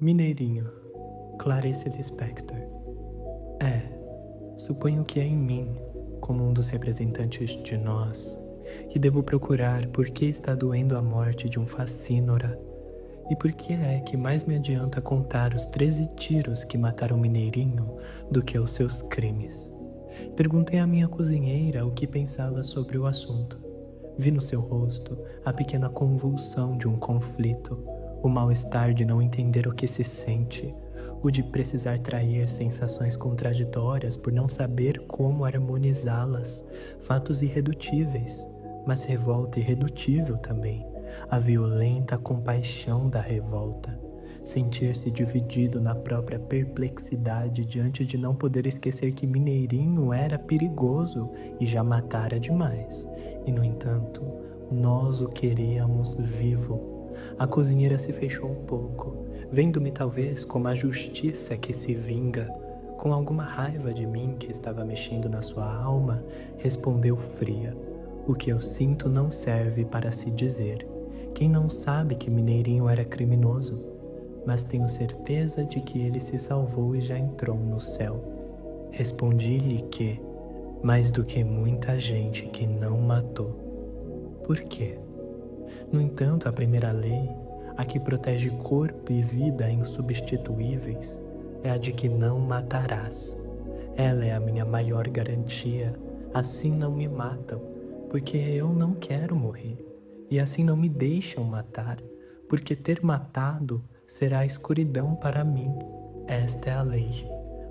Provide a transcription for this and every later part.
Mineirinho, Clarice Lispector. Suponho que é em mim, como um dos representantes de nós, que devo procurar por que está doendo a morte de um facínora e por que é que mais me adianta contar os 13 tiros que mataram Mineirinho do que os seus crimes. Perguntei à minha cozinheira o que pensava sobre o assunto. Vi no seu rosto a pequena convulsão de um conflito, o mal-estar de não entender o que se sente, o de precisar trair sensações contraditórias por não saber como harmonizá-las, fatos irredutíveis, mas revolta irredutível também, a violenta compaixão da revolta, sentir-se dividido na própria perplexidade diante de não poder esquecer que Mineirinho era perigoso e já matara demais, e no entanto, nós o queríamos vivo. A cozinheira se fechou um pouco, vendo-me talvez como a justiça que se vinga. Com alguma raiva de mim que estava mexendo na sua alma, respondeu fria: o que eu sinto não serve para se dizer. Quem não sabe que Mineirinho era criminoso? Mas tenho certeza de que ele se salvou e já entrou no céu. Respondi-lhe que, mais do que muita gente que não matou. Por quê? No entanto, a primeira lei, a que protege corpo e vida insubstituíveis, é a de que não matarás. Ela é a minha maior garantia, assim não me matam, porque eu não quero morrer, e assim não me deixam matar, porque ter matado será escuridão para mim. Esta é a lei.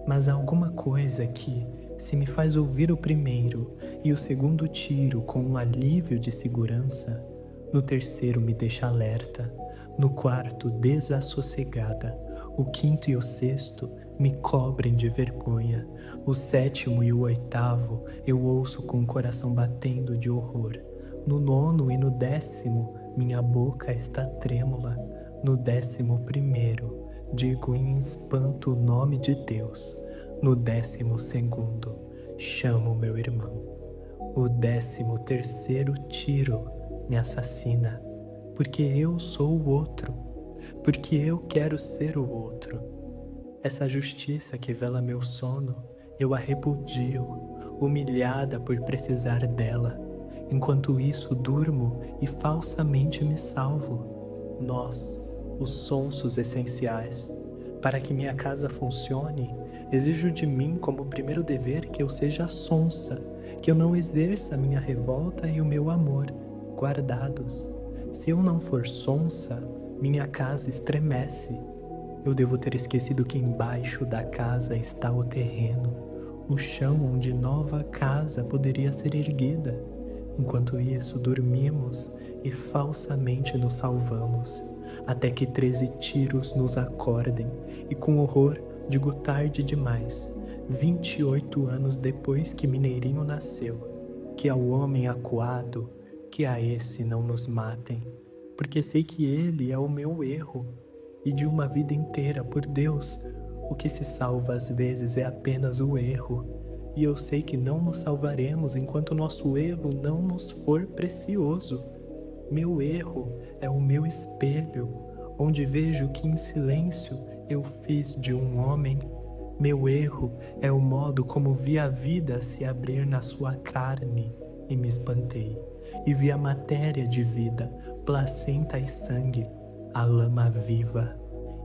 Mas há alguma coisa que, se me faz ouvir o primeiro e o segundo tiro com um alívio de segurança, no terceiro me deixa alerta, no quarto desassossegada, o quinto e o sexto me cobrem de vergonha, o sétimo e o oitavo eu ouço com o coração batendo de horror, no nono e no 10º minha boca está trêmula, no 11º digo em espanto o nome de Deus, no 12º chamo meu irmão, o 13º tiro me assassina, porque eu sou o outro, porque eu quero ser o outro. Essa justiça que vela meu sono, eu a repudio, humilhada por precisar dela. Enquanto isso durmo e falsamente me salvo. Nós, os sonsos essenciais. Para que minha casa funcione, exijo de mim como primeiro dever que eu seja sonsa, que eu não exerça minha revolta e o meu amor guardados. Se eu não for sonsa, minha casa estremece. Eu devo ter esquecido que embaixo da casa está o terreno, o chão onde nova casa poderia ser erguida. Enquanto isso, dormimos e falsamente nos salvamos, até que 13 tiros nos acordem, e com horror digo tarde demais, 28 anos depois que Mineirinho nasceu, que ao homem acuado, que a esse não nos matem, porque sei que ele é o meu erro, e de uma vida inteira, por Deus, o que se salva às vezes é apenas o erro, e eu sei que não nos salvaremos enquanto nosso erro não nos for precioso. Meu erro é o meu espelho, onde vejo que em silêncio eu fiz de um homem. Meu erro é o modo como vi a vida se abrir na sua carne e me espantei, e vi a matéria de vida, placenta e sangue, a lama viva.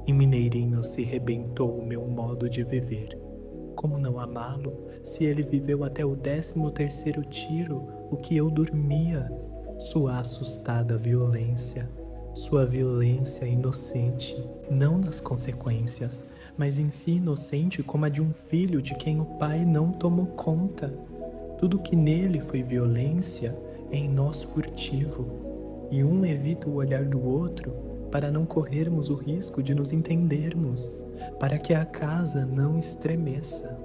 Em Mineirinho se rebentou o meu modo de viver. Como não amá-lo, se ele viveu até o 13º tiro, o que eu dormia? Sua assustada violência, sua violência inocente, não nas consequências, mas em si inocente como a de um filho de quem o pai não tomou conta. Tudo que nele foi violência, em nós furtivo, e um evita o olhar do outro para não corrermos o risco de nos entendermos, para que a casa não estremeça.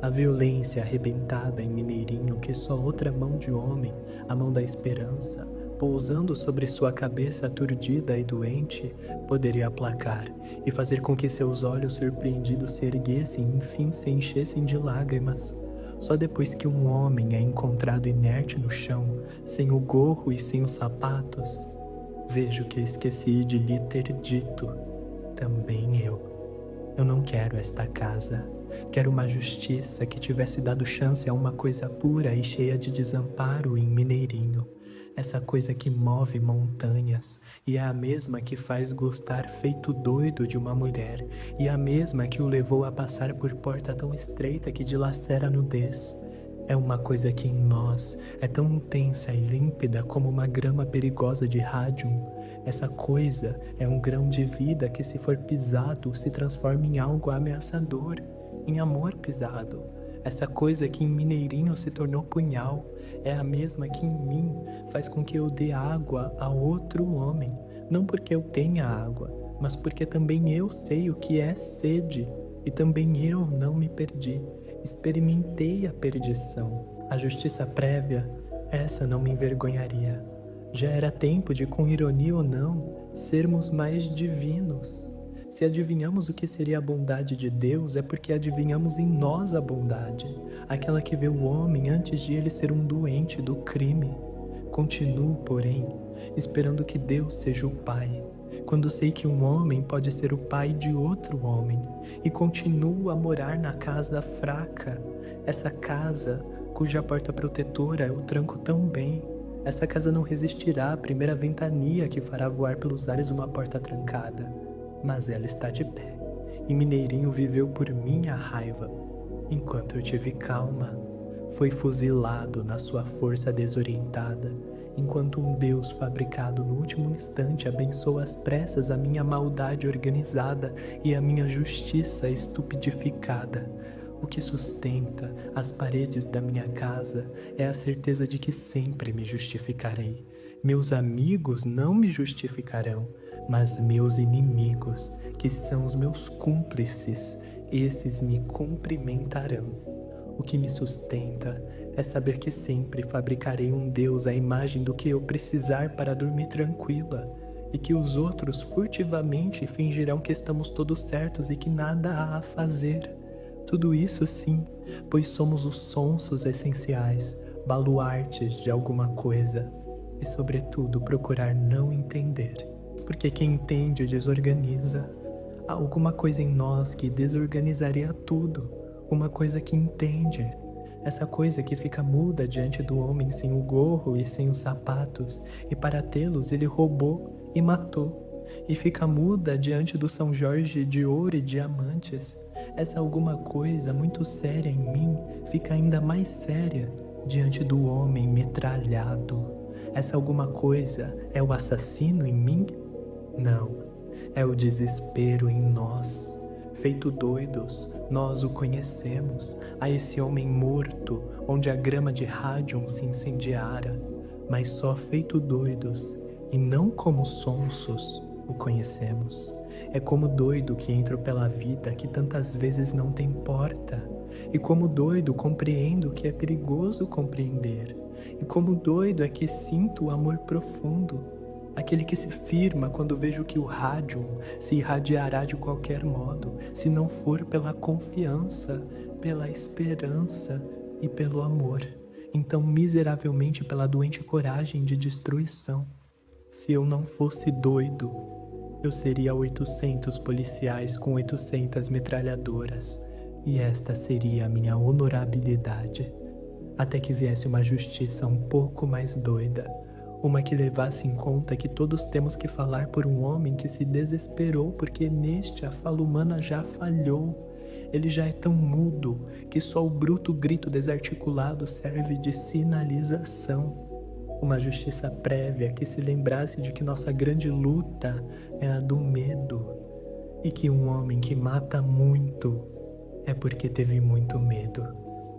A violência arrebentada em Mineirinho que só outra mão de homem, a mão da esperança, pousando sobre sua cabeça aturdida e doente, poderia aplacar e fazer com que seus olhos surpreendidos se erguessem e enfim se enchessem de lágrimas. Só depois que um homem é encontrado inerte no chão, sem o gorro e sem os sapatos, vejo que esqueci de lhe ter dito, também eu. Eu não quero esta casa. Quero uma justiça que tivesse dado chance a uma coisa pura e cheia de desamparo em Mineirinho. Essa coisa que move montanhas e é a mesma que faz gostar feito doido de uma mulher e a mesma que o levou a passar por porta tão estreita que dilacera a nudez. É uma coisa que em nós é tão intensa e límpida como uma grama perigosa de rádium. Essa coisa é um grão de vida que, se for pisado, se transforma em algo ameaçador, em amor pisado. Essa coisa que em Mineirinho se tornou punhal é a mesma que em mim faz com que eu dê água a outro homem, não porque eu tenha água, mas porque também eu sei o que é sede e também eu não me perdi. Experimentei a perdição. A justiça prévia, essa não me envergonharia. Já era tempo de, com ironia ou não, sermos mais divinos. Se adivinhamos o que seria a bondade de Deus, é porque adivinhamos em nós a bondade, aquela que vê o homem antes de ele ser um doente do crime. Continuo, porém, esperando que Deus seja o Pai, quando sei que um homem pode ser o pai de outro homem, e continuo a morar na casa fraca, essa casa cuja porta protetora eu tranco tão bem. Essa casa não resistirá à primeira ventania que fará voar pelos ares uma porta trancada, mas ela está de pé, e Mineirinho viveu por minha raiva, enquanto eu tive calma. Foi fuzilado na sua força desorientada, enquanto um Deus fabricado no último instante abençoa às pressas a minha maldade organizada e a minha justiça estupidificada. O que sustenta as paredes da minha casa é a certeza de que sempre me justificarei. Meus amigos não me justificarão, mas meus inimigos, que são os meus cúmplices, esses me cumprimentarão. O que me sustenta é saber que sempre fabricarei um Deus à imagem do que eu precisar para dormir tranquila, e que os outros furtivamente fingirão que estamos todos certos e que nada há a fazer. Tudo isso sim, pois somos os sonsos essenciais, baluartes de alguma coisa, e sobretudo procurar não entender, porque quem entende desorganiza. Há alguma coisa em nós que desorganizaria tudo, uma coisa que entende, essa coisa que fica muda diante do homem sem o gorro e sem os sapatos, e para tê-los ele roubou e matou, e fica muda diante do São Jorge de ouro e diamantes. Essa alguma coisa muito séria em mim fica ainda mais séria diante do homem metralhado. Essa alguma coisa é o assassino em mim? Não, é o desespero em nós. Feito doidos, nós o conhecemos, a esse homem morto, onde a grama de rádium se incendiara, mas só feito doidos, e não como sonsos, o conhecemos. É como doido que entro pela vida que tantas vezes não tem porta, e como doido compreendo que é perigoso compreender, e como doido é que sinto o amor profundo, aquele que se firma quando vejo que o rádium se irradiará de qualquer modo, se não for pela confiança, pela esperança e pelo amor, então miseravelmente pela doente coragem de destruição. Se eu não fosse doido, eu seria 800 policiais com 800 metralhadoras, e esta seria a minha honorabilidade, até que viesse uma justiça um pouco mais doida, uma que levasse em conta que todos temos que falar por um homem que se desesperou porque neste a fala humana já falhou. Ele já é tão mudo que só o bruto grito desarticulado serve de sinalização. Uma justiça prévia que se lembrasse de que nossa grande luta é a do medo, e que um homem que mata muito é porque teve muito medo.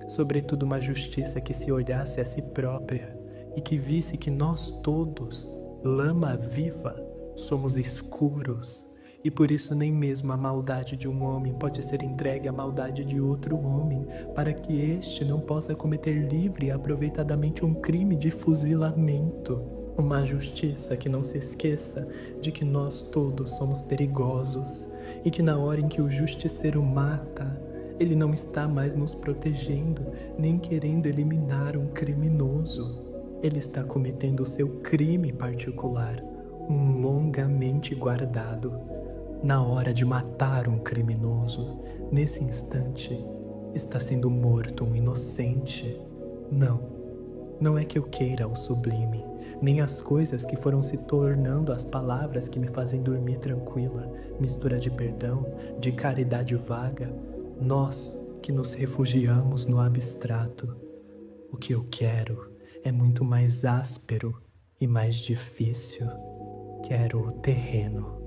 Sobretudo uma justiça que se olhasse a si própria e que visse que nós todos, lama viva, somos escuros, e por isso nem mesmo a maldade de um homem pode ser entregue à maldade de outro homem, para que este não possa cometer livre e aproveitadamente um crime de fuzilamento. Uma justiça que não se esqueça de que nós todos somos perigosos, e que na hora em que o justiceiro mata, ele não está mais nos protegendo, nem querendo eliminar um criminoso. Ele está cometendo o seu crime particular, um longamente guardado, Na hora de matar um criminoso, nesse instante, está sendo morto um inocente. Não, não é que eu queira o sublime, nem as coisas que foram se tornando as palavras que me fazem dormir tranquila, mistura de perdão, de caridade vaga, nós que nos refugiamos no abstrato. O que eu quero é muito mais áspero e mais difícil. Quero o terreno.